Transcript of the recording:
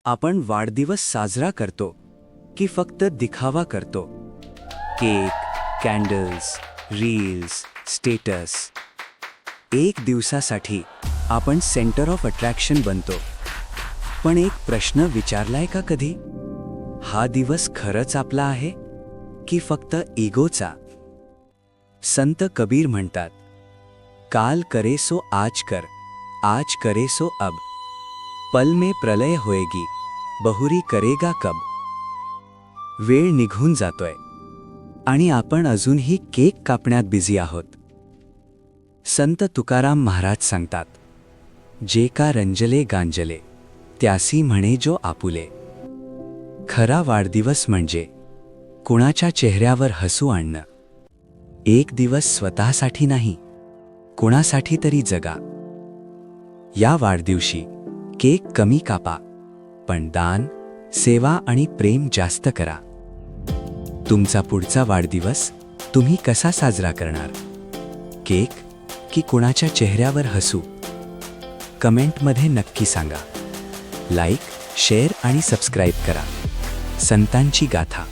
आपण वाढदिवस साजरा करतो की फक्त दिखावा करतो? Cake, candles, reels, status. एक दिवसासाठी आपण सेंटर ऑफ अट्रॅक्शन बनतो. पण एक प्रश्न विचारलाय का कधी? हा दिवस खरंच आपला आहे की फक्त इगोचा? संत कबीर म्हणतात, काल करे सो आज कर, आज करे सो अब. पल में प्रलय होएगी, बहुरी करेगा कब. वेळ निघून जातोय आणि आपण अजूनही केक कापण्यात बिझी आहोत. संत तुकाराम महाराज सांगतात, जे का रंजले गांजले, त्यासी म्हणे जो आपुले. खरा वाढदिवस म्हणजे कुणाच्या चेहऱ्यावर हसू आणणं. एक दिवस स्वतःसाठी नाही, कुणासाठी तरी जगा. या वाढदिवशी केक कमी कापा, पण दान, सेवा आणि प्रेम जास्त करा. तुमचा पुढचा वाढदिवस तुम्ही कसा साजरा करणार? केक की कुणाच्या चेहऱ्यावर हसू? कमेंटमध्ये नक्की सांगा. लाईक, शेअर आणि सबस्क्राईब करा. संतांची गाथा.